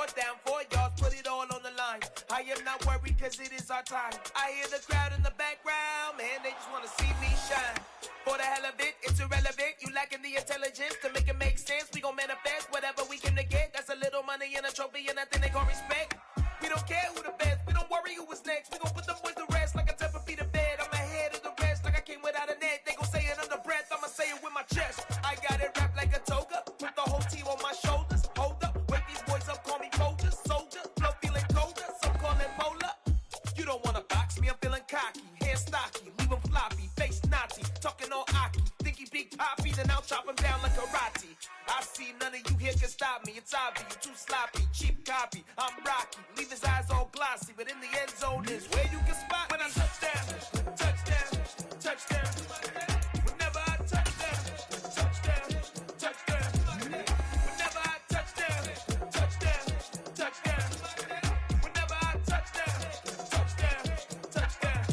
Fourth down, 4 yards, put it all on the line. I am not worried because it is our time. I hear the crowd in the background, man, they just want to see me shine. For the hell of it, it's irrelevant. You lacking the intelligence to make it make sense. We gon' manifest whatever we came to get. That's a little money and a trophy and nothing they gon' respect. We don't care who the best, we don't worry who was next. We gon' put them boys to rest like a temper feet of bed. I'm ahead of the rest like I came without a net. They gon' say it under breath, I'ma say it with my chest. I got it wrapped like a toga, put the whole team on my shoulders. Hold up, wake these boys up, call me Folger, soldier. Flow feeling colder, some call it polar. You don't wanna box me, I'm feeling cocky. Hair stocky, leave him floppy, face Nazi. Talking all Aki, think he big poppy, then I'll chop him down like karate. I see none of you here can stop me. It's obvious, you too sloppy, cheap copy. I'm Rocky, leave his eyes all glossy, but in the end zone is where you can spot when I touchdown, touchdown, touchdown. Whenever I touchdown, touchdown, touchdown. Whenever I touchdown, touchdown, touchdown. Whenever I touchdown, touchdown, touchdown.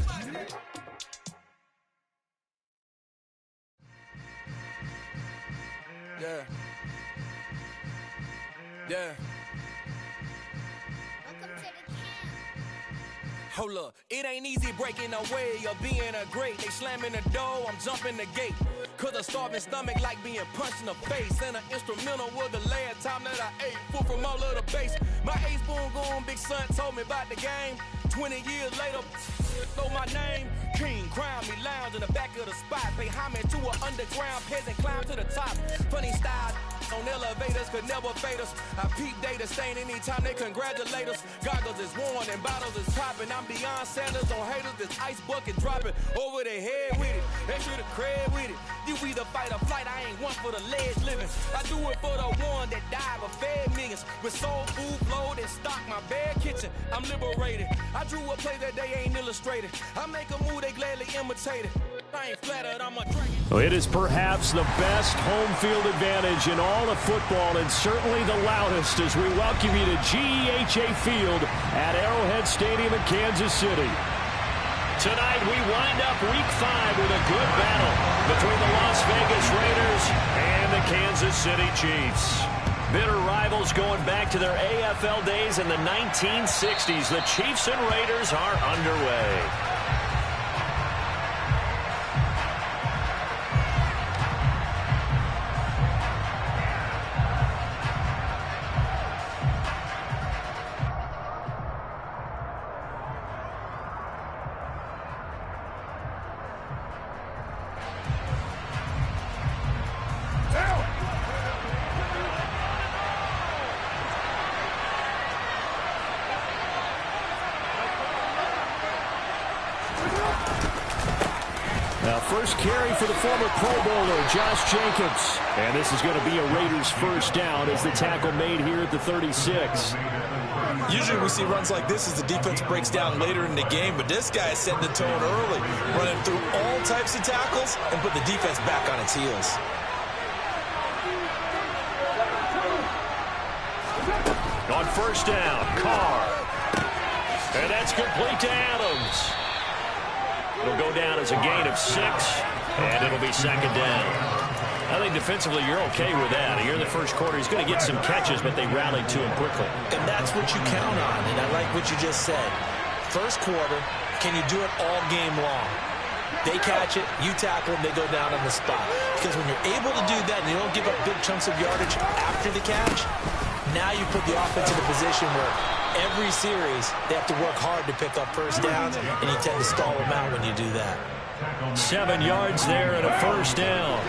Yeah. Yeah. Hold up, it ain't easy breaking away or being a great. They slamming the door, I'm jumping the gate. Cause a starving stomach like being punched in the face. And an instrumental was the last time that I ate. Food from all of the base. My ace boom goon, big son told me about the game. 20 years later, know my name. King, crown me, lounge in the back of the spot. Pay homage to an underground peasant, climb to the top. Funny style on elevators could never fade us. I peep data stain anytime they congratulate us. Goggles is worn and bottles is popping. I'm beyond Sanders on haters, this ice bucket dropping over their head with it. Extra the cred with it. You either fight or flight, I ain't one for the ledge living. I do it for the one that died but fed millions. With soul food, flowed and stocked my bare kitchen. I'm liberated. I drew a play that they ain't illustrated. I make a move, they gladly imitate it. I ain't flattered, I'm a dragon. Well, it is perhaps the best home field advantage in all of football, and certainly the loudest as we welcome you to GEHA Field at Arrowhead Stadium in Kansas City. Tonight we wind up Week 5 with a good battle between the Las Vegas Raiders and the Kansas City Chiefs. Bitter rivals going back to their AFL days in the 1960s. The Chiefs and Raiders are underway. First carry for the former Pro Bowler, Josh Jacobs. And this is going to be a Raiders first down as the tackle made here at the 36. Usually we see runs like this as the defense breaks down later in the game, but this guy is setting the tone early, running through all types of tackles and put the defense back on its heels. On first down, Carr. And that's complete to Adams. It'll go down as a gain of 6, and it'll be second down. I think defensively you're okay with that. Here in the first quarter, he's going to get some catches, but they rallied to him quickly. And that's what you count on, and I like what you just said. First quarter, can you do it all game long? They catch it, you tackle them, they go down on the spot. Because when you're able to do that and you don't give up big chunks of yardage after the catch, now you put the offense in a position where every series, they have to work hard to pick up first downs, and you tend to stall them out when you do that. 7 yards there and a first down.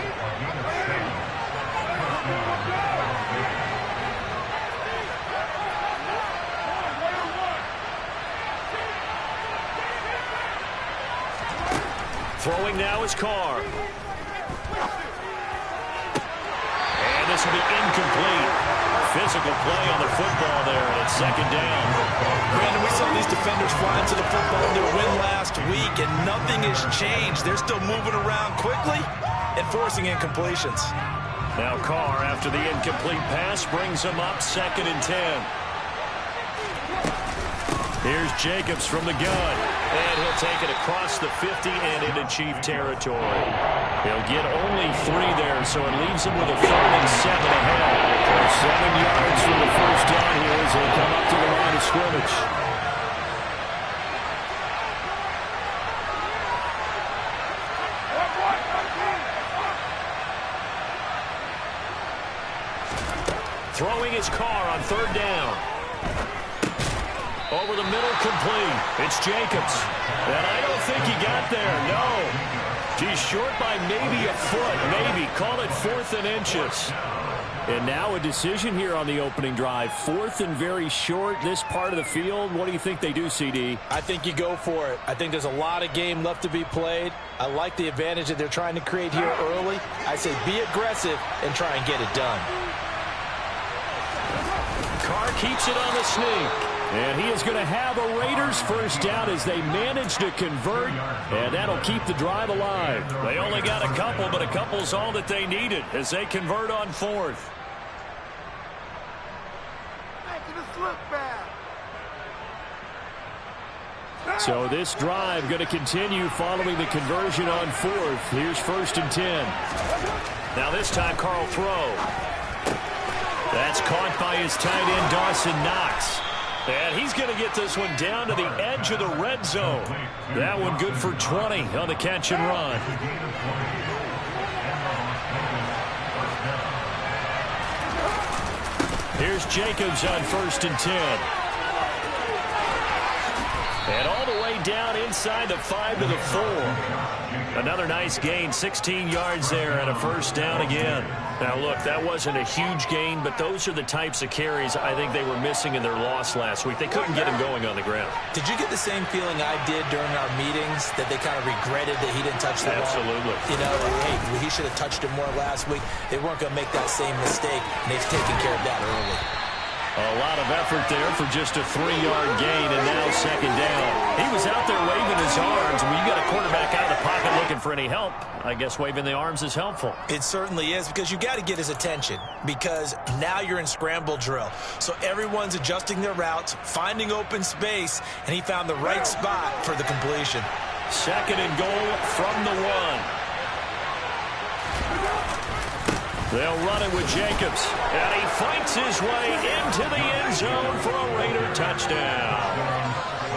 Throwing now is Carr. And this will be incomplete. Physical play on the football there, and it's second down. Brandon, we saw these defenders fly into the football in their win last week, and nothing has changed. They're still moving around quickly and forcing incompletions. Now Carr, after the incomplete pass, brings him up 2nd and 10. Here's Jacobs from the gun. And he'll take it across the 50 and into Chief territory. He'll get only 3 there, so it leaves him with a 3rd and 7 ahead. 7 yards from the first down here as they pitch. Throwing his car on third down. Over the middle, complete. It's Jacobs. And I don't think he got there, no. He's short by maybe a foot, maybe. Call it 4th and inches. And now a decision here on the opening drive. 4th and very short, this part of the field. What do you think they do, CD? I think you go for it. I think there's a lot of game left to be played. I like the advantage that they're trying to create here early. I say be aggressive and try and get it done. Carr keeps it on the sneak. And he is going to have a Raiders first down as they manage to convert, and that'll keep the drive alive. They only got a couple, but a couple's all that they needed as they convert on 4th. So this drive going to continue following the conversion on 4th. Here's 1st and 10. Now this time Carl throw. That's caught by his tight end Dawson Knox. And he's going to get this one down to the edge of the red zone. That one good for 20 on the catch and run. Here's Jacobs on 1st and 10. And all the way down inside the 5 to the 4. Another nice gain, 16 yards there and a first down again. Now, look, that wasn't a huge gain, but those are the types of carries I think they were missing in their loss last week. They couldn't get him going on the ground. Did you get the same feeling I did during our meetings, that they kind of regretted that he didn't touch the ball? Absolutely. You know, hey, he should have touched it more last week. They weren't going to make that same mistake, and they've taken care of that early. A lot of effort there for just a 3-yard gain, and now second down. He was out there waving his arms. When you got a quarterback out of the pocket looking for any help, I guess waving the arms is helpful. It certainly is, because you got to get his attention, because now you're in scramble drill. So everyone's adjusting their routes, finding open space, and he found the right spot for the completion. 2nd and goal from the 1. They'll run it with Jacobs, and he fights his way into the end zone for a Raider touchdown.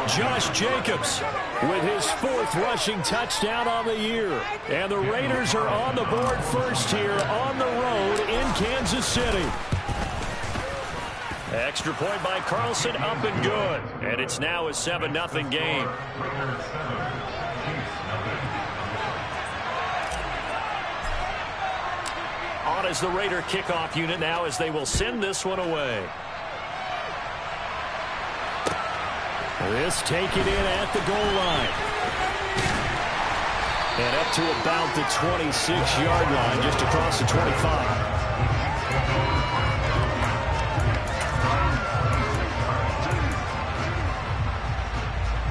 Josh Jacobs with his 4th rushing touchdown on the year. And the Raiders are on the board first here on the road in Kansas City. Extra point by Carlson, up and good. And it's now a 7-0 game. On as the Raider kickoff unit now as they will send this one away. This taken in at the goal line. And up to about the 26-yard line, just across the 25.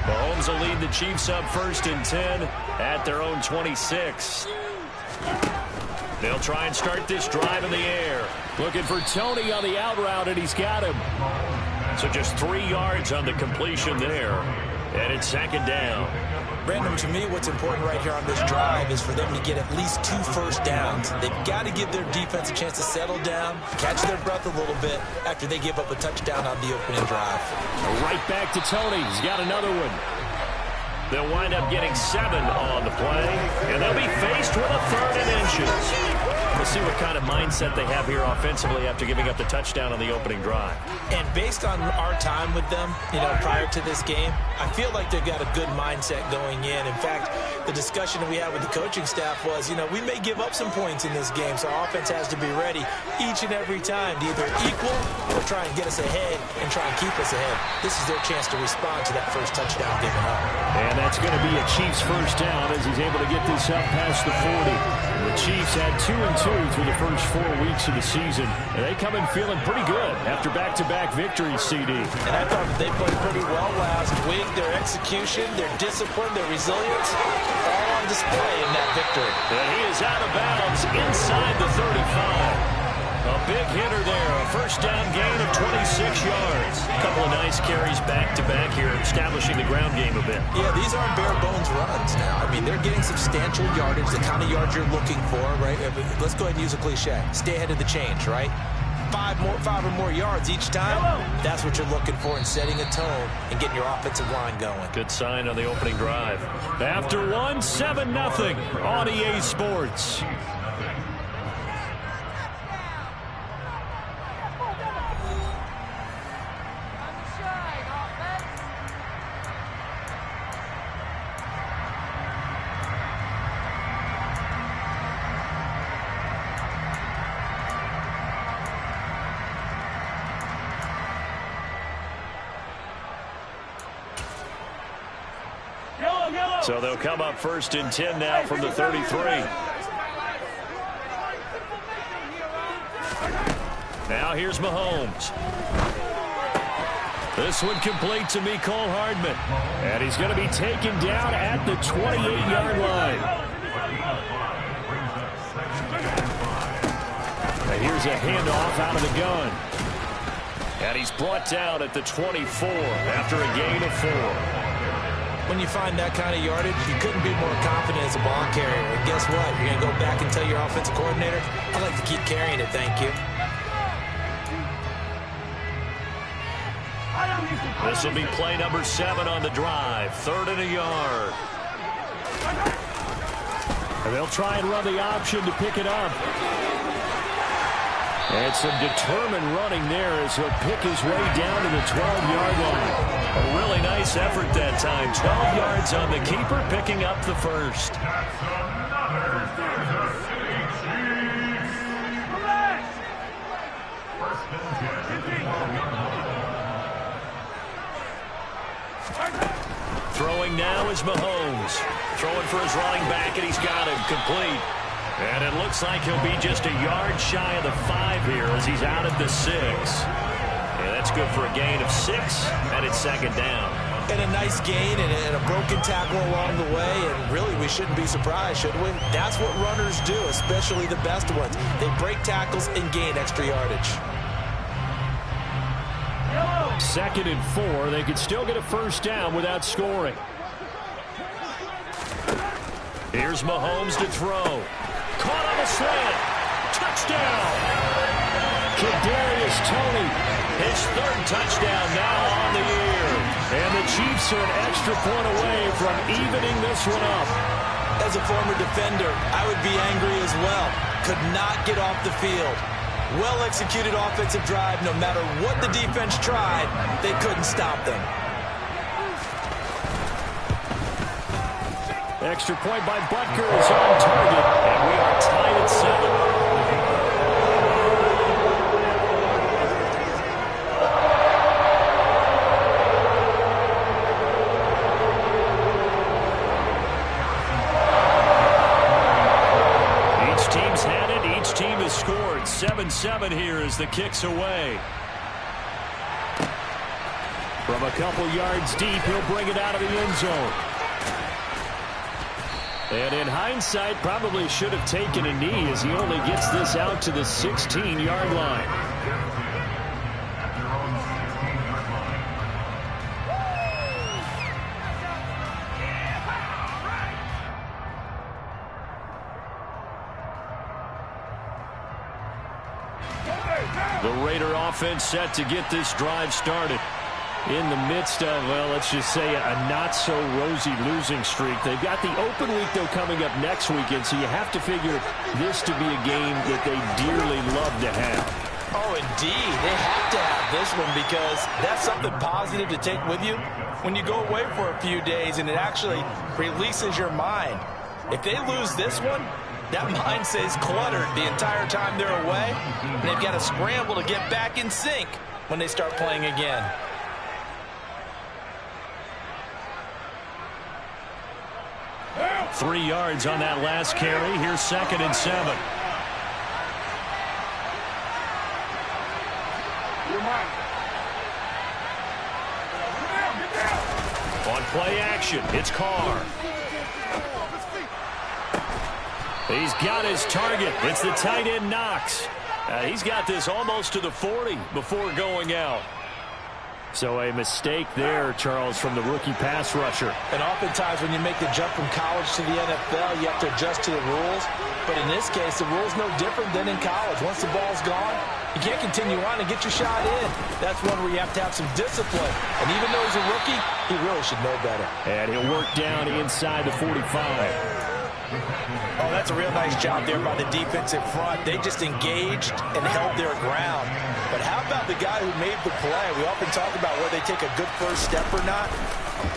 Mahomes will lead the Chiefs up 1st and 10 at their own 26. They'll try and start this drive in the air. Looking for Tony on the out route, and he's got him. So just 3 yards on the completion there. And it's 2nd down. Brandon, to me, what's important right here on this drive is for them to get at least 2 first downs. They've got to give their defense a chance to settle down, catch their breath a little bit after they give up a touchdown on the opening drive. Right back to Tony. He's got another one. They'll wind up getting 7 on the play, and they'll be faced with a 3rd and inches. We'll see what kind of mindset they have here offensively after giving up the touchdown on the opening drive. And based on our time with them, you know, prior to this game, I feel like they've got a good mindset going in. In fact, the discussion that we had with the coaching staff was, you know, we may give up some points in this game, so our offense has to be ready each and every time to either equal or try and get us ahead and try and keep us ahead. This is their chance to respond to that first touchdown given up. And that's going to be a Chiefs first down as he's able to get this up past the 40. The Chiefs had 2-2 through the first 4 weeks of the season. And they come in feeling pretty good after back-to-back victories, CD. And I thought they played pretty well last week. Their execution, their discipline, their resilience, all on display in that victory. And he is out of bounds inside the 35. A big hitter there, a first down gain of 26 yards. A couple of nice carries back-to-back here, establishing the ground game a bit. Yeah, these aren't bare-bones runs now. I mean, they're getting substantial yardage, the kind of yards you're looking for, right? I mean, let's go ahead and use a cliche. Stay ahead of the change, right? 5 or more yards each time, that's what you're looking for in setting a tone and getting your offensive line going. Good sign on the opening drive. After 1, 7-0 on EA Sports. So they'll come up 1st and 10 now from the 33. Now here's Mahomes. This one complete to Mecole Hardman. And he's going to be taken down at the 28-yard line. And here's a handoff out of the gun. And he's brought down at the 24 after a gain of 4. When you find that kind of yardage, you couldn't be more confident as a ball carrier. And guess what? You're going to go back and tell your offensive coordinator, I'd like to keep carrying it, thank you. This will be play number 7 on the drive. 3rd and a yard. And they'll try and run the option to pick it up. And some determined running there as he'll pick his way down to the 12-yard line. A really nice effort that time. 12 yards on the keeper, picking up the first. Throwing now is Mahomes. Throwing for his running back, and he's got him complete. And it looks like he'll be just a yard shy of the 5 here as he's out at the 6. Yeah, that's good for a gain of 6, and it's 2nd down. And a nice gain and a broken tackle along the way, and really we shouldn't be surprised, should we? That's what runners do, especially the best ones. They break tackles and gain extra yardage. 2nd and 4. They could still get a 1st down without scoring. Here's Mahomes to throw. Caught on the slant. Touchdown. Kadarius Toney, his 3rd touchdown now on the year. And the Chiefs are an extra point away from evening this one up. As a former defender, I would be angry as well. Could not get off the field. Well-executed offensive drive. No matter what the defense tried, they couldn't stop them. Extra point by Butker is on target, and we are tied at 7. Each team's had it. Each team has scored. 7-7 here as the kick's away. From a couple yards deep, he'll bring it out of the end zone. And in hindsight, probably should have taken a knee as he only gets this out to the 16-yard line. The Raider offense set to get this drive started. In the midst of, well, let's just say a not-so-rosy losing streak. They've got the open week, though, coming up next weekend, so you have to figure this to be a game that they dearly love to have. Oh, indeed. They have to have this one because that's something positive to take with you when you go away for a few days, and it actually releases your mind. If they lose this one, that mind stays cluttered the entire time they're away, and they've got to scramble to get back in sync when they start playing again. Three yards on that last carry. Here's 2nd and 7. On play action, it's Carr. He's got his target. It's the tight end Knox. He's got this almost to the 40 before going out. So a mistake there, Charles, from the rookie pass rusher. And oftentimes when you make the jump from college to the NFL, you have to adjust to the rules. But in this case, the rule's no different than in college. Once the ball's gone, You can't continue on and get your shot in. That's one where you have to have some discipline. And even though he's a rookie, he really should know better. And he'll work down inside the 45. Oh, that's a real nice job there by the defensive front. They just engaged and held their ground. But how about the guy who made the play? We often talk about whether they take a good first step or not.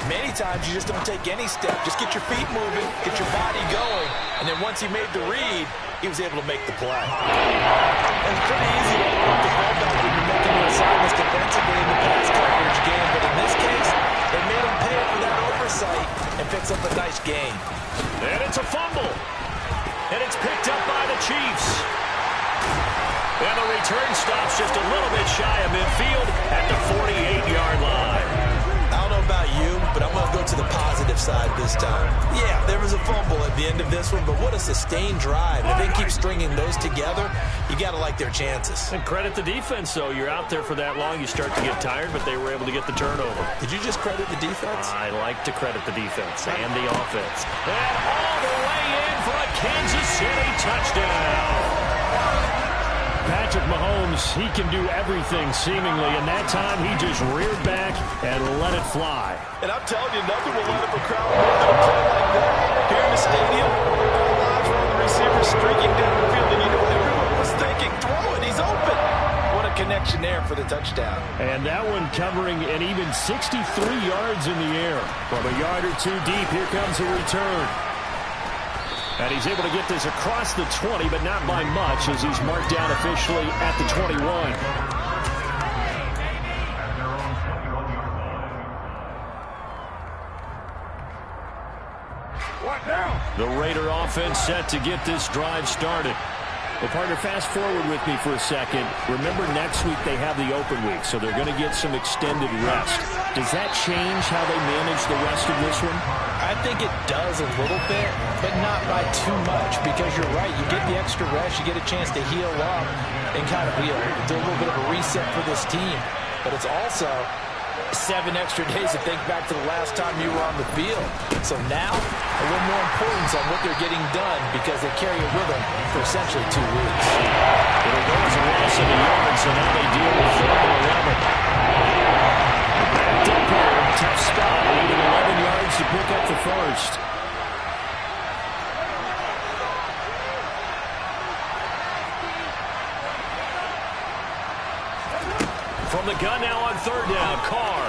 Many times you just don't take any step. Just get your feet moving, get your body going, and then once he made the read, he was able to make the play. And it's pretty easy to overlook the ball back when you're making your assignments defensively in the pass coverage game, but in this case, they made him pay for that oversight and picks up a nice gain. And it's a fumble. And it's picked up by the Chiefs. And the return stops just a little bit shy of midfield at the 48-yard line. I don't know about you, but I'm going to go to the positive side this time. Yeah, there was a fumble at the end of this one, but what a sustained drive. If they keep stringing those together, you got to like their chances. And credit the defense, though. You're out there for that long, you start to get tired, but they were able to get the turnover. Did you just credit the defense? I like to credit the defense and the offense. And all the way in for a Kansas City touchdown. Patrick Mahomes, he can do everything seemingly, and that time he just reared back and let it fly. And I'm telling you, nothing will light up a crowd more than a play like that. Here in the stadium, all eyes were on the receiver streaking down the field, and you know everyone was thinking, throw it, he's open. What a connection there for the touchdown. And that one covering an even 63 yards in the air. From a yard or two deep, here comes a return. And he's able to get this across the 20, but not by much, as he's marked down officially at the 21. What now? The Raider offense set to get this drive started. Well, partner, fast forward with me for a second. Remember, next week they have the open week, so they're going to get some extended rest. Does that change how they manage the rest of this one? I think it does a little bit, but not by too much, because you're right. You get the extra rest, you get a chance to heal up and kind of do a little bit of a reset for this team. But it's also 7 extra days to think back to the last time you were on the field. So now, a little more importance on what they're getting done, because they carry it with them for essentially 2 weeks. It'll go as a loss of the yard, so now they deal with 4-11. Backed up here, tough spot, leading 11 yards to pick up the first. From the gun now on 3rd down, Carr.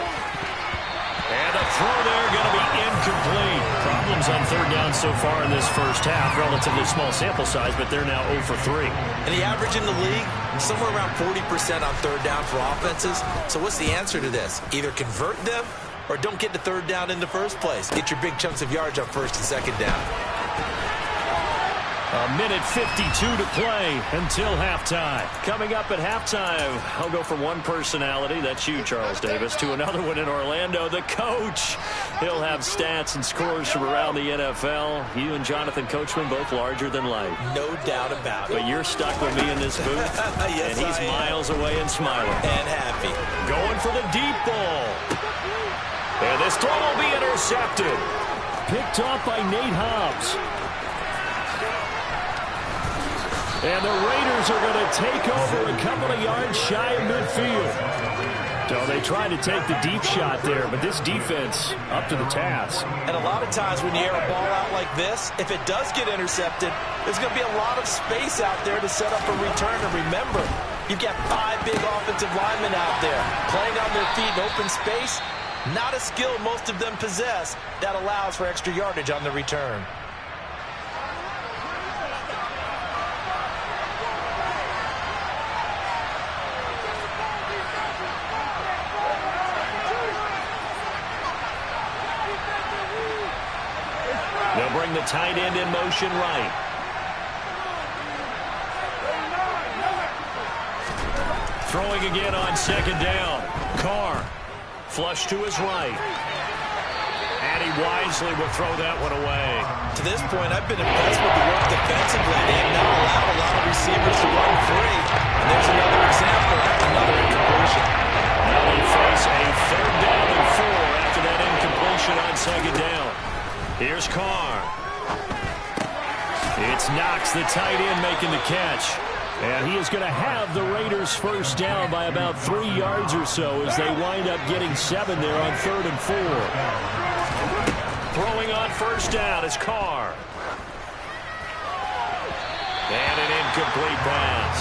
And the throw there going to be incomplete. Problems on 3rd down so far in this first half. Relatively small sample size, but they're now 0 for 3. And the average in the league, somewhere around 40% on 3rd down for offenses. So what's the answer to this? Either convert them or don't get to 3rd down in the first place. Get your big chunks of yards on 1st and 2nd down. A minute 52 to play until halftime. Coming up at halftime, I'll go from one personality, that's you, Charles Davis, to another one in Orlando, the coach. He'll have stats and scores from around the NFL. You and Jonathan Coachman, both larger than life. No doubt about it. But you're stuck with me in this booth, yes, and he's miles away and smiling. And happy. Going for the deep ball. And this throw will be intercepted. Picked off by Nate Hobbs. And the Raiders are going to take over a couple of yards shy of midfield. So they tried to take the deep shot there, but this defense up to the task. And a lot of times when you air a ball out like this, if it does get intercepted, there's going to be a lot of space out there to set up a return. And remember, you've got 5 big offensive linemen out there playing on their feet in open space. Not a skill most of them possess that allows for extra yardage on the return. They'll bring the tight end in motion right. Throwing again on 2nd down. Carr. Flush to his right. And he wisely will throw that one away. To this point, I've been impressed with the work defensively. They have not allowed a lot of receivers to run free. And there's another example of another incompletion. Now they face a 3rd down and 4 after that incompletion on 2nd down. Here's Carr. It's Knox, the tight end, making the catch. And he is going to have the Raiders first down by about 3 yards or so as they wind up getting 7 there on 3rd and 4. Throwing on first down is Carr. And an incomplete pass.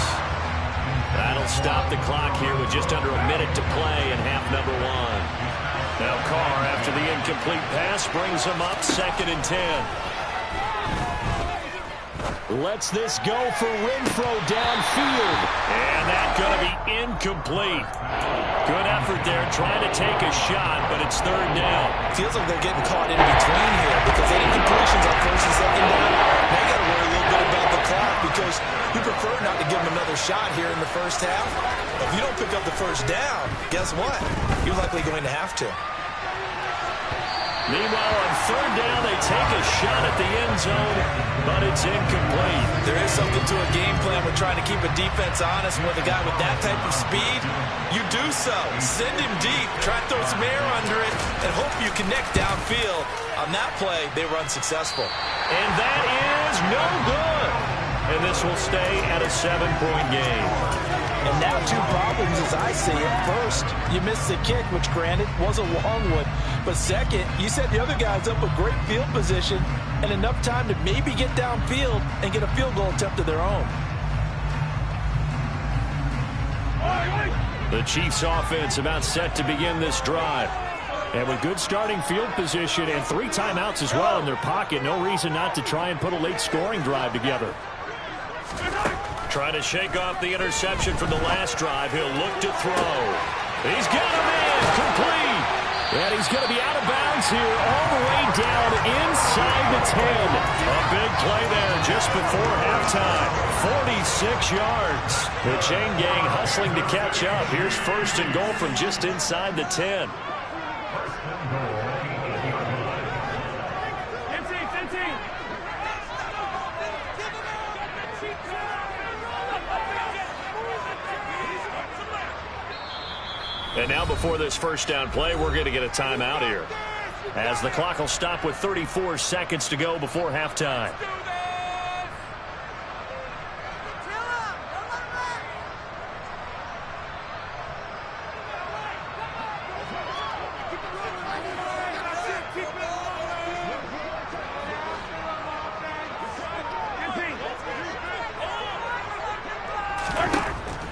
That'll stop the clock here with just under a minute to play in half number 1. Now Carr, after the incomplete pass, brings him up 2nd and 10. Lets this go for Renfrow downfield. And that's going to be incomplete. Good effort there trying to take a shot, but it's 3rd down. Feels like they're getting caught in between here because any incompletions on 1st and 2nd down, they got to worry a little bit about the clock because you prefer not to give them another shot here in the first half. If you don't pick up the first down, guess what? You're likely going to have to. Meanwhile, on 3rd down, they take a shot at the end zone, but it's incomplete. There is something to a game plan with trying to keep a defense honest. With a guy with that type of speed, you do so. Send him deep, try to throw some air under it, and hope you connect downfield. On that play, they were unsuccessful. And that is no good. And this will stay at a 7-point game. And now 2 problems as I see it. First, you missed the kick, which granted was a long one. But second, you set the other guys up a great field position and enough time to maybe get downfield and get a field goal attempt of their own. The Chiefs offense about set to begin this drive. And with good starting field position and 3 timeouts as well in their pocket, no reason not to try and put a late scoring drive together. Trying to shake off the interception from the last drive. He'll look to throw. He's got him in. Complete. And he's going to be out of bounds here all the way down inside the 10. A big play there just before halftime. 46 yards. The chain gang hustling to catch up. Here's 1st and goal from just inside the 10. And now before this first down play, we're going to get a timeout here, as the clock will stop with 34 seconds to go before halftime.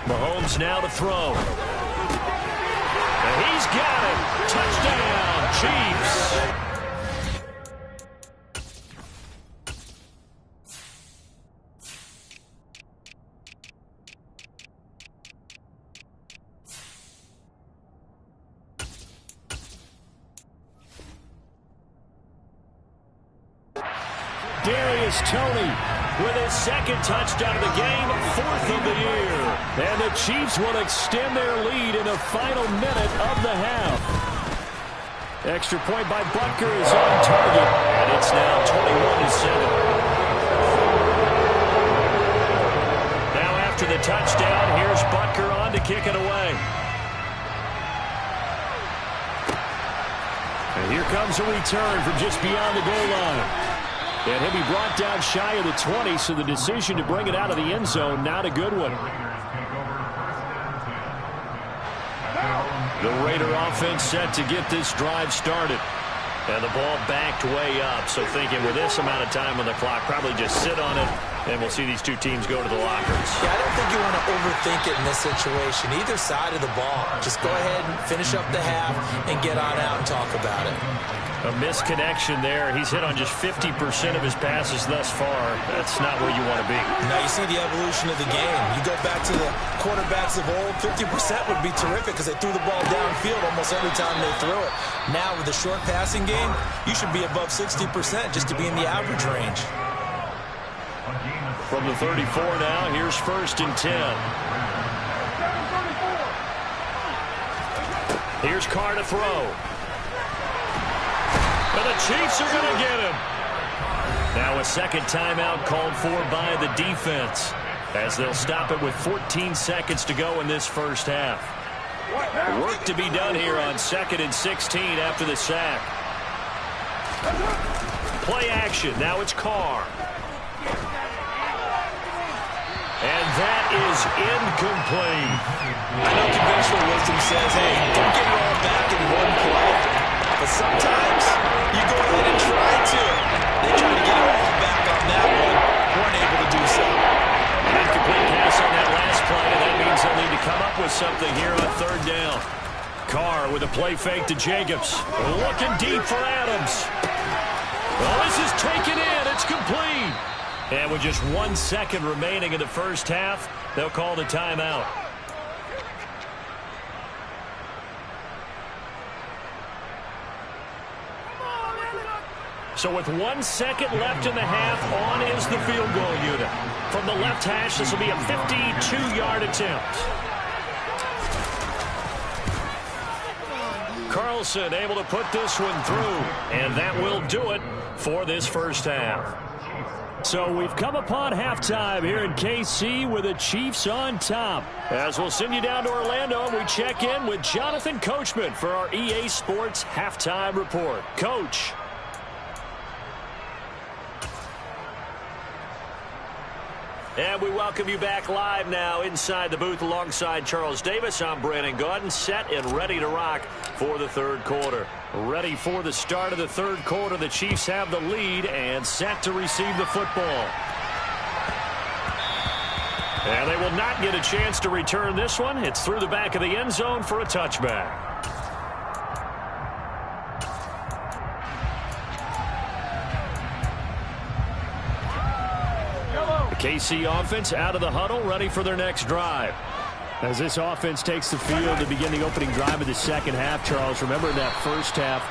Mahomes now to throw. He's got it. Touchdown, Chiefs. Darius Toney with his 2nd touchdown of the game, 4th of the year. And the Chiefs will extend their lead in the final minute of the half. Extra point by Butker is on target, and it's now 21-7. Now after the touchdown, here's Butker on to kick it away. And here comes a return from just beyond the goal line. And he'll be brought down shy of the 20, so the decision to bring it out of the end zone, not a good one. The Raider offense set to get this drive started. And the ball backed way up, so thinking with this amount of time on the clock, probably just sit on it, and we'll see these 2 teams go to the lockers. Yeah, I don't think you want to overthink it in this situation. Either side of the ball. Just go ahead and finish up the half and get on out and talk about it. A misconnection there. He's hit on just 50% of his passes thus far. That's not where you want to be. Now you see the evolution of the game. You go back to the quarterbacks of old, 50% would be terrific because they threw the ball downfield almost every time they threw it. Now with the short passing game, you should be above 60% just to be in the average range. From the 34 now, here's 1st and 10. Here's Carr to throw. And the Chiefs are going to get him. Now a 2nd timeout called for by the defense, as they'll stop it with 14 seconds to go in this first half. Work to be done here on 2nd and 16 after the sack. Play action. Now it's Carr. And that is incomplete. I know conventional wisdom says, hey, don't get it all back in one play. But sometimes you go ahead and try to. They tried to get it all back on that one. Weren't able to do so. An incomplete pass on that last play, and that means they'll need to come up with something here on third down. Carr with a play fake to Jacobs. Looking deep for Adams. Well, this is taken in. It's complete. And with just 1 second remaining in the first half, they'll call the timeout. So with 1 second left in the half, on is the field goal unit. From the left hash, this will be a 52-yard attempt. Carlson able to put this one through, and that will do it for this first half. So we've come upon halftime here in KC with the Chiefs on top. As we'll send you down to Orlando, and we check in with Jonathan Coachman for our EA Sports Halftime Report. Coach. And we welcome you back live now inside the booth alongside Charles Davis. I'm Brandon Gaudin, set and ready to rock for the third quarter. Ready for the start of the third quarter. The Chiefs have the lead and set to receive the football. And they will not get a chance to return this one. It's through the back of the end zone for a touchback. KC offense out of the huddle, ready for their next drive. As this offense takes the field to begin the opening drive of the second half, Charles, remember that first half,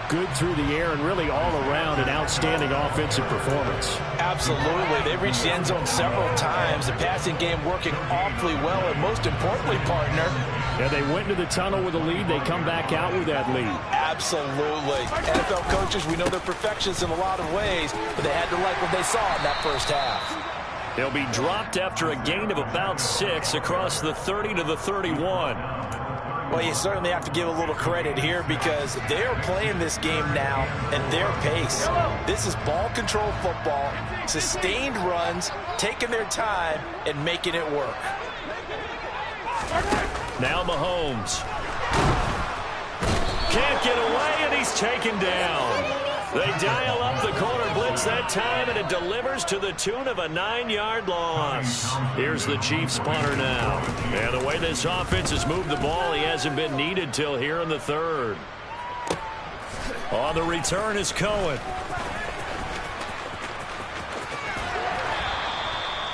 good through the air and really all around an outstanding offensive performance. Absolutely. They reached the end zone several times. The passing game working awfully well, and most importantly, partner. Yeah, they went into the tunnel with a lead. They come back out with that lead. Absolutely. NFL coaches, we know they're perfectionists in a lot of ways, but they had to like what they saw in that first half. They'll be dropped after a gain of about 6 across the 30 to the 31. Well, you certainly have to give a little credit here because they are playing this game now at their pace. This is ball control football, sustained runs, taking their time, and making it work. Now Mahomes. Can't get away, and he's taken down. They dial up the corner blitz that time, and it delivers to the tune of a 9-yard loss. Here's the Chiefs punter now. And the way this offense has moved the ball, he hasn't been needed till here in the third. On the return is Cohen.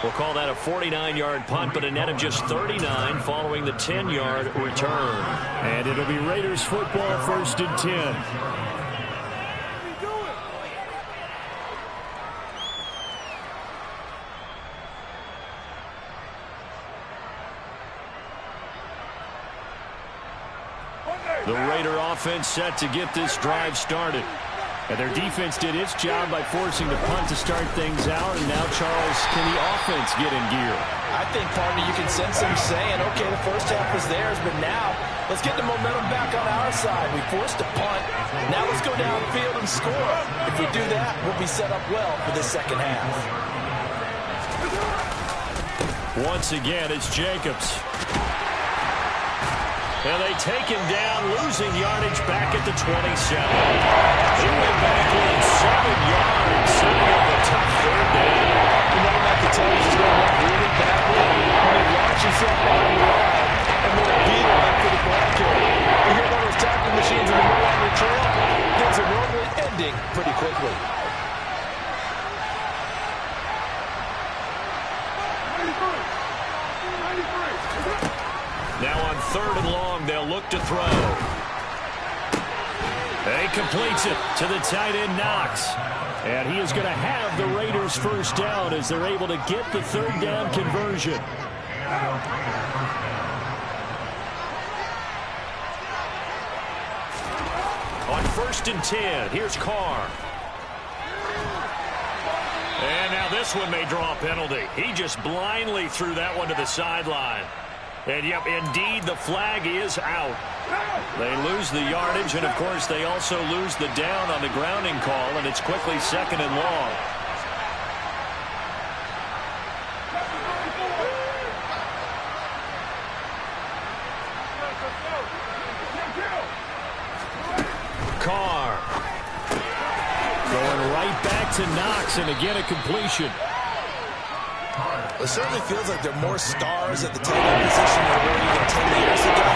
We'll call that a 49-yard punt, but a net of just 39 following the 10-yard return. And it'll be Raiders football, 1st and 10. The Raider offense set to get this drive started. And their defense did its job by forcing the punt to start things out. And now, Charles, can the offense get in gear? I think, partner, you can sense them saying, okay, the first half was theirs, but now let's get the momentum back on our side. We forced a punt. Now let's go downfield and score. If we do that, we'll be set up well for the second half. Once again, it's Jacobs. And they take him down, losing yardage back at the 27. He went back in 7 yards, setting up a tough third down. You know, Matt, the Titans is going to really badly when he launches himself on the line and then a beat him after the ball carry. You hear one of those tackling machines in the middle of the trail, things are normally ending pretty quickly. Now on 3rd and long, they'll look to throw. He completes it to the tight end, Knox. And he is going to have the Raiders first down as they're able to get the 3rd down conversion. On 1st and 10, here's Carr. And now this one may draw a penalty. He just blindly threw that one to the sideline. And, yep, indeed, the flag is out. They lose the yardage, and, of course, they also lose the down on the grounding call, and it's quickly 2nd and long. to Knox, and again a completion. It certainly feels like there are more stars at the tight end position than there were even 10 years ago.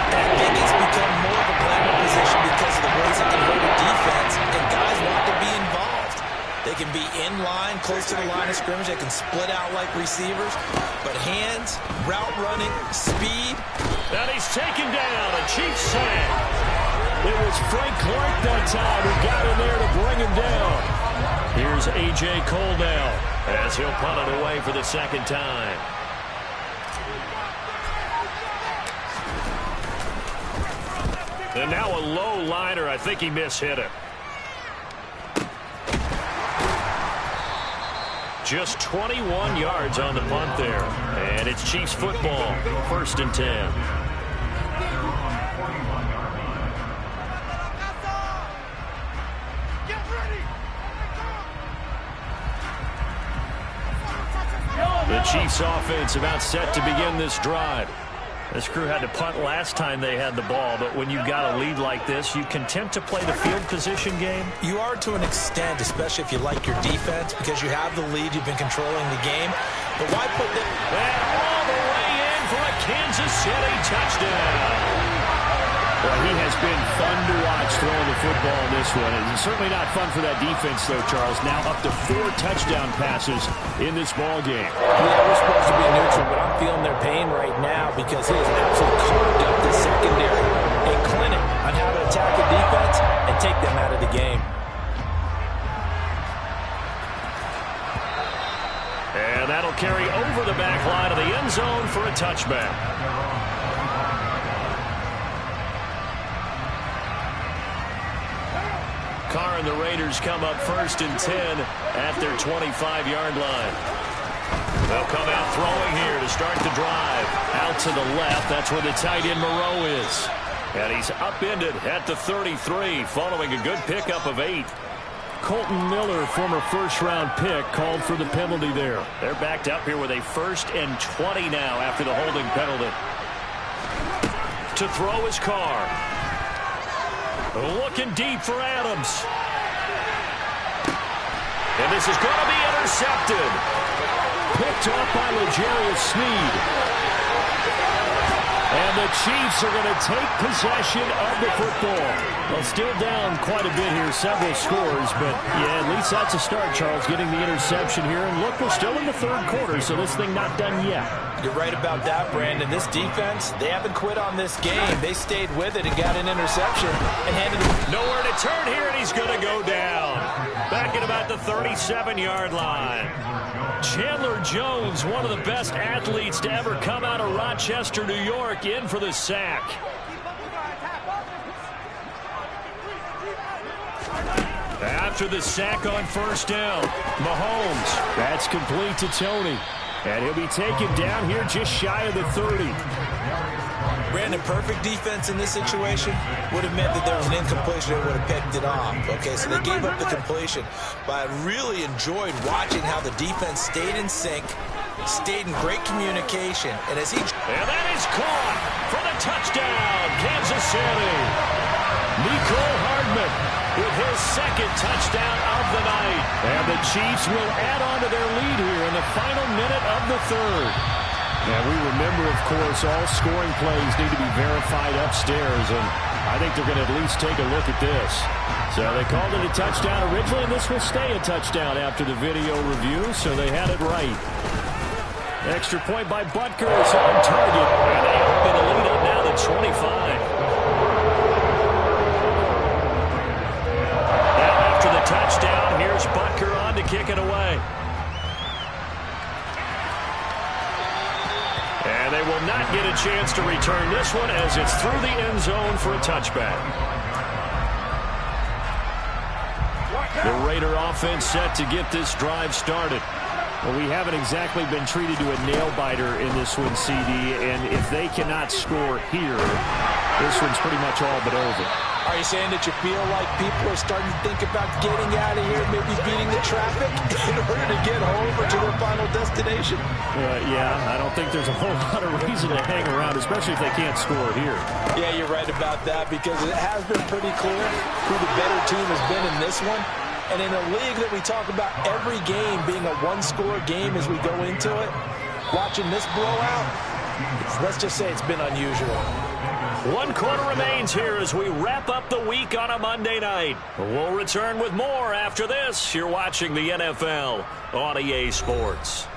And I think it's become more of a glamour position because of the ways it can hurt a defense, and guys want to be involved. They can be in line, close to the line of scrimmage. They can split out like receivers. But hands, route running, speed. And he's taken down, a Chiefs sack. It was Frank Clark that time who got in there to bring him down. Here's A.J. Cole now as he'll punt it away for the second time. And now a low liner. I think he mishit it. Just 21 yards on the punt there. And it's Chiefs football, 1st and 10. The Chiefs offense about set to begin this drive. This crew had to punt last time they had the ball, but when you've got a lead like this, you content to play the field position game? You are to an extent, especially if you like your defense, because you have the lead, you've been controlling the game. But why put the... And all the way in for a Kansas City touchdown. Well, he has been fun to watch throwing the football in this one. It's certainly not fun for that defense, though, Charles. Now up to 4 touchdown passes in this ball game. Yeah, we're supposed to be neutral, but I'm feeling their pain right now because he has absolutely carved up the secondary. A clinic on how to attack a defense and take them out of the game. And that'll carry over the back line of the end zone for a touchback. Carr and the Raiders come up 1st and 10 at their 25-yard line. They'll come out throwing here to start the drive. Out to the left, that's where the tight end Moreau is. And he's upended at the 33 following a good pickup of 8. Colton Miller, former first-round pick, called for the penalty there. They're backed up here with a 1st and 20 now after the holding penalty. To throw is Carr. Looking deep for Adams. And this is going to be intercepted. Picked off by L'Jarius Sneed. And the Chiefs are going to take possession of the football. Well, still down quite a bit here, several scores, but yeah, at least that's a start, Charles, getting the interception here. And look, we're still in the 3rd quarter, so this thing not done yet. You're right about that, Brandon. This defense, they haven't quit on this game. They stayed with it and got an interception and handed it. Nowhere to turn here, and he's going to go down. Back at about the 37-yard line. Chandler Jones, one of the best athletes to ever come out of Rochester, New York, in for the sack. After the sack on 1st down, Mahomes. That's complete to Tony. And he'll be taken down here just shy of the 30. Brandon, perfect defense in this situation would have meant that there was an incompletion and would have picked it off. Okay, so they gave up the completion. But I really enjoyed watching how the defense stayed in sync, stayed in great communication. And as he... And that is caught for the touchdown, Kansas City. Mecole Hardman with his 2nd touchdown of the night. And the Chiefs will add on to their lead here in the final minute of the 3rd. And we remember, of course, all scoring plays need to be verified upstairs, and I think they're going to at least take a look at this. So they called it a touchdown originally, and this will stay a touchdown after the video review, so they had it right. Extra point by Butker is on target, and they open the lead up now to 25. Now after the touchdown, here's Butker on to kick it away. And they will not get a chance to return this one as it's through the end zone for a touchback. The Raider offense set to get this drive started. Well, we haven't exactly been treated to a nail-biter in this one, CD, and if they cannot score here, this one's pretty much all but over. Are you saying that you feel like people are starting to think about getting out of here, maybe beating the traffic in order to get home or to their final destination? Yeah, I don't think there's a whole lot of reason to hang around, especially if they can't score here. Yeah, you're right about that because it has been pretty clear who the better team has been in this one. And in a league that we talk about every game being a one-score game as we go into it, watching this blowout, let's just say it's been unusual. 1 quarter remains here as we wrap up the week on a Monday night. We'll return with more after this. You're watching the NFL on EA Sports.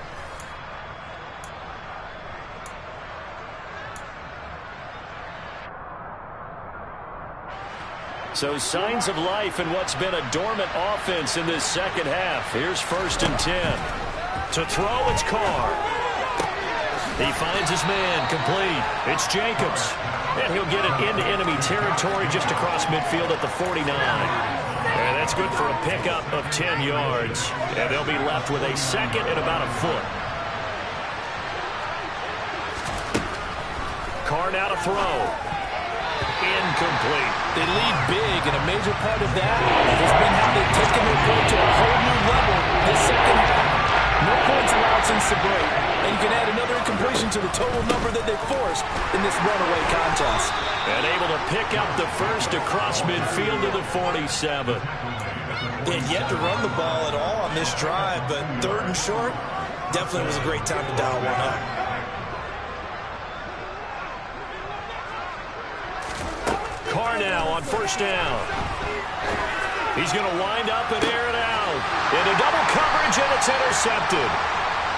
So signs of life in what's been a dormant offense in this second half. Here's 1st and 10. To throw, it's Carr. He finds his man, complete. It's Jacobs. And he'll get it into enemy territory just across midfield at the 49. And that's good for a pickup of 10 yards. And they'll be left with a second and about a foot. Carr now to throw. Incomplete. They lead big, and a major part of that has been how they've taken their play to a whole new level this second half. No points allowed since the break, and you can add another incompletion to the total number that they forced in this runaway contest. And able to pick up the first across midfield to the 47. They had yet to run the ball at all on this drive, but 3rd and short definitely was a great time to dial one up. Carr now on 1st down. He's going to wind up and air it out. Into double coverage, and it's intercepted.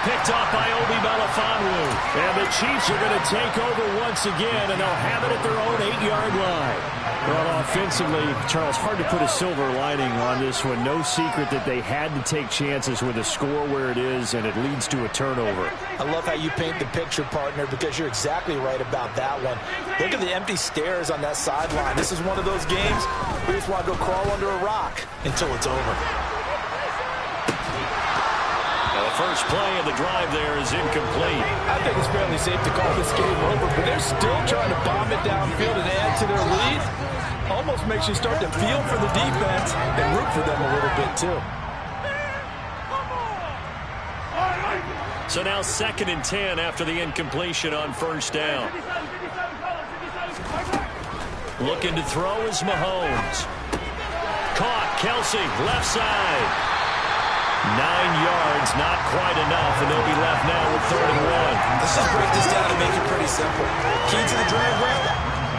Picked off by Obi Melifonwu. And the Chiefs are going to take over once again, and they'll have it at their own 8-yard line. Well, offensively, Charles, hard to put a silver lining on this one. No secret that they had to take chances with a score where it is, and it leads to a turnover. I love how you paint the picture, partner, because you're exactly right about that one. Look at the empty stares on that sideline. This is one of those games where you just want to go crawl under a rock until it's over. The first play of the drive there is incomplete. I think it's fairly safe to call this game over, but they're still trying to bomb it downfield and add to their lead. Almost makes you start to feel for the defense and root for them a little bit, too. So now 2nd and 10 after the incompletion on 1st down. Looking to throw is Mahomes. Caught, Kelsey, left side. 9 yards, not quite enough, and they'll be left now with 3rd and 1. Let's just break this down and make it pretty simple. Key to the drag route,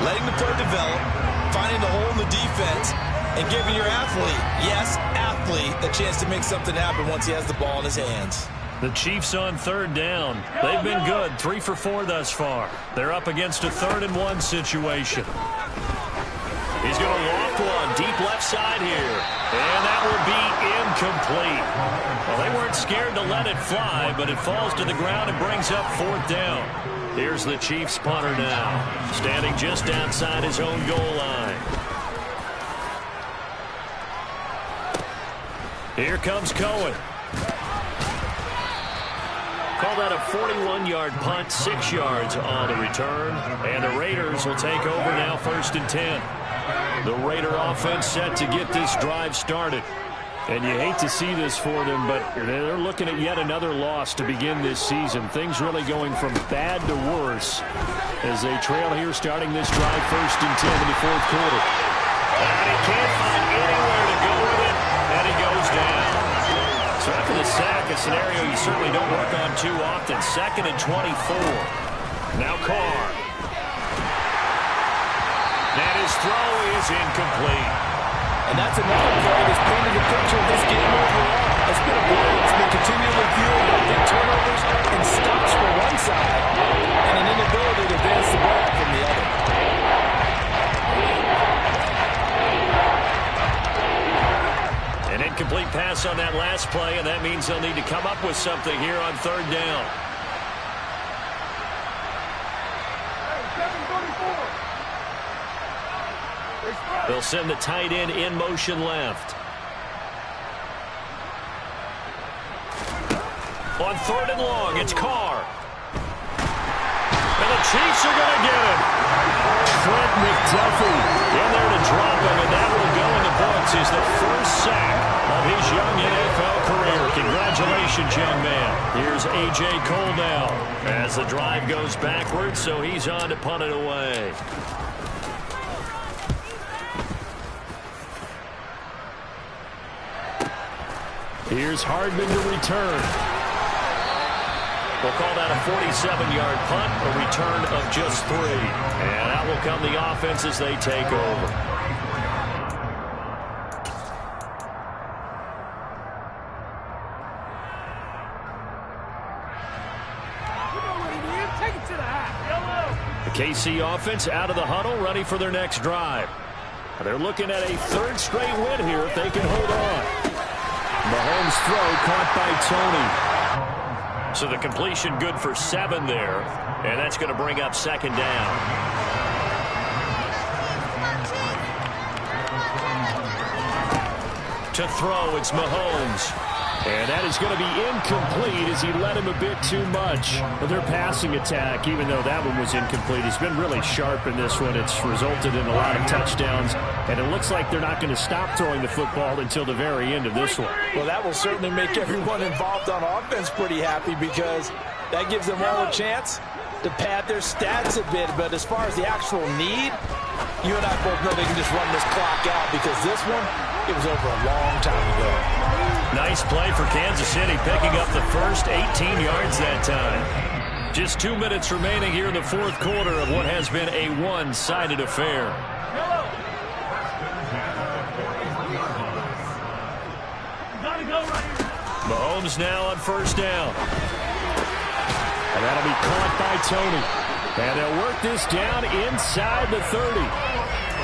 letting the play develop, finding the hole in the defense, and giving your athlete, yes, athlete, a chance to make something happen once he has the ball in his hands. The Chiefs on 3rd down. They've been good, 3 for 4 thus far. They're up against a 3rd and 1 situation. He's going to loft one deep left side here. And that will be incomplete. Well, they weren't scared to let it fly, but it falls to the ground and brings up 4th down. Here's the Chiefs punter now, standing just outside his own goal line. Here comes Cohen. Call that a 41-yard punt, 6 yards on the return. And the Raiders will take over now 1st and 10. The Raider offense set to get this drive started. And you hate to see this for them, but they're looking at yet another loss to begin this season. Things really going from bad to worse as they trail here starting this drive 1st and 10 in the 4th quarter. And he can't find anywhere to go with it, and he goes down. So after the sack, a scenario you certainly don't work on too often. 2nd and 24. Now Carr. And his throw is incomplete. And that's another play that's painted a picture of this game overall. It's been a play that's been continually fueled by big turnovers and stops from one side and an inability to advance the ball from the other. An incomplete pass on that last play, and that means they'll need to come up with something here on 3rd down. They'll send the tight end in motion left. On 3rd and long, it's Carr. And the Chiefs are going to get him. Trent McDuffie in there to drop him, and that will go in the books as the first sack of his young NFL career. Congratulations, young man. Here's A.J. Cole now as the drive goes backwards, so he's on to punt it away. Here's Hardman to return. We'll call that a 47-yard punt, a return of just 3. And out will come the offense as they take over. The KC offense out of the huddle, ready for their next drive. They're looking at a third straight win here if they can hold on. Mahomes' throw caught by Tony. So the completion good for 7 there, and that's going to bring up second down. To throw, it's Mahomes. And that is going to be incomplete as he led him a bit too much. But their passing attack, even though that one was incomplete, has been really sharp in this one. It's resulted in a lot of touchdowns, and it looks like they're not going to stop throwing the football until the very end of this one. Well, that will certainly make everyone involved on offense pretty happy because that gives them all a chance to pad their stats a bit. But as far as the actual need, you and I both know they can just run this clock out because this one, it was over a long time ago. Nice play for Kansas City, picking up the first 18 yards that time. Just 2 minutes remaining here in the fourth quarter of what has been a one-sided affair. Mahomes now on first down. And that'll be caught by Tony. And they'll work this down inside the 30.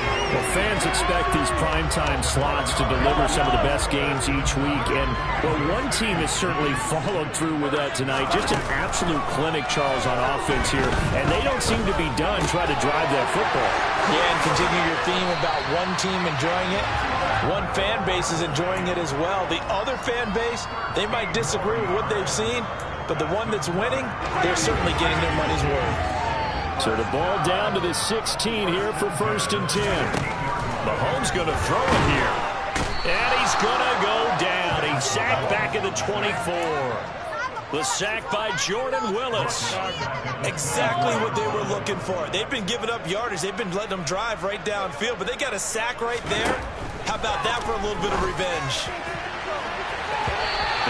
Well, fans expect these primetime slots to deliver some of the best games each week. And, well, one team has certainly followed through with that tonight. Just an absolute clinic, Charles, on offense here. And they don't seem to be done trying to drive that football. Yeah, and continue your theme about one team enjoying it. One fan base is enjoying it as well. The other fan base, they might disagree with what they've seen, but the one that's winning, they're certainly getting their money's worth. So the ball down to the 16 here for 1st and 10. Mahomes going to throw it here. And he's going to go down. He's sacked back at the 24. The sack by Jordan Willis. Exactly what they were looking for. They've been giving up yardage. They've been letting them drive right downfield, but they got a sack right there. How about that for a little bit of revenge?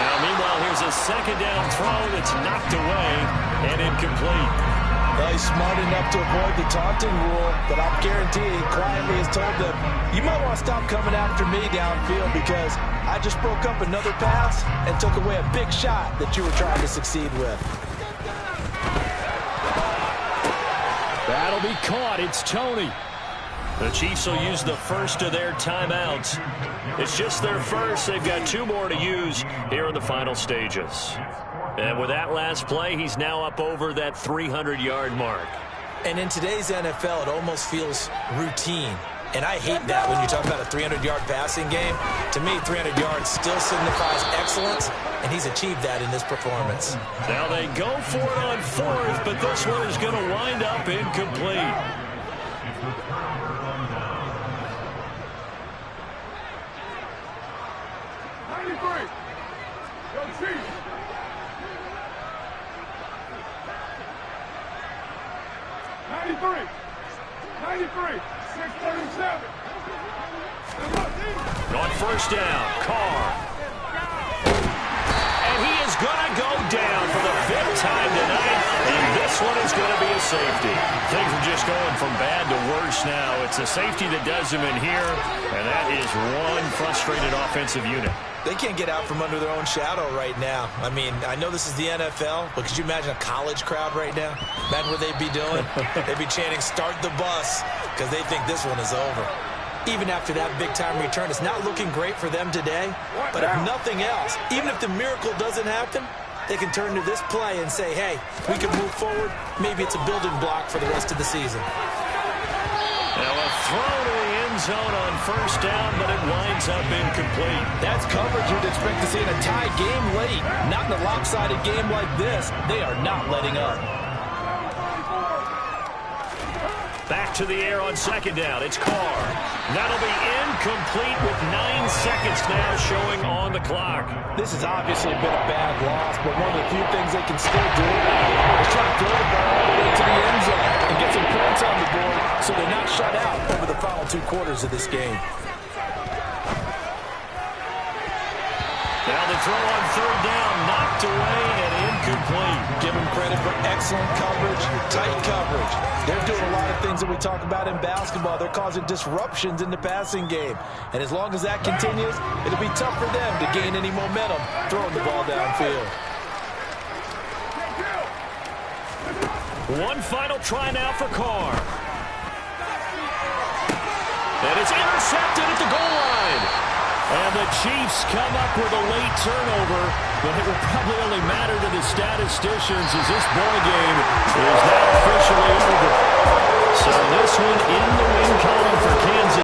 Now, meanwhile, here's a second down throw that's knocked away and incomplete. Well, he's smart enough to avoid the taunting rule, but I'm guaranteeing he quietly has told them, you might want to stop coming after me downfield because I just broke up another pass and took away a big shot that you were trying to succeed with. That'll be caught. It's Tony. The Chiefs will use the first of their timeouts. It's just their first. They've got 2 more to use here in the final stages. And with that last play, he's now up over that 300-yard mark. And in today's NFL, it almost feels routine. And I hate that when you talk about a 300-yard passing game. To me, 300 yards still signifies excellence, and he's achieved that in this performance. Now they go for it on 4th, but this one is going to wind up incomplete. On first down, Carr. And he is going to go down for the 5th time tonight, and this one is going to be a safety. Things are just going from bad to worse now. It's a safety that does him in here, and that is one frustrated offensive unit. They can't get out from under their own shadow right now. I mean, I know this is the NFL, but could you imagine a college crowd right now? Imagine what they'd be doing. They'd be chanting, start the bus, because they think this one is over. Even after that big-time return, it's not looking great for them today. But if nothing else, even if the miracle doesn't happen, they can turn to this play and say, hey, we can move forward. Maybe it's a building block for the rest of the season. Now a throw to the end zone on first down, but it winds up incomplete. That's coverage you'd expect to see in a tie game late. Not in a lopsided game like this. They are not letting up. Back to the air on second down. It's Carr. That'll be incomplete with 9 seconds now showing on the clock. This has obviously been a bad loss, but one of the few things they can still do is try to throw the ball all the way to the end zone and get some points on the board so they're not shut out over the final 2 quarters of this game. Now Now the throw on third down, knocked away and incomplete. Give them credit for excellent coverage, tight coverage. They're doing a lot of things that we talk about in basketball. They're causing disruptions in the passing game. And as long as that continues, it'll be tough for them to gain any momentum throwing the ball downfield. One final try now for Carr. And it's intercepted at the goal line. And the Chiefs come up with a late turnover, but it will probably only matter to the statisticians as this ball game is now officially over. So this one in the win column for Kansas.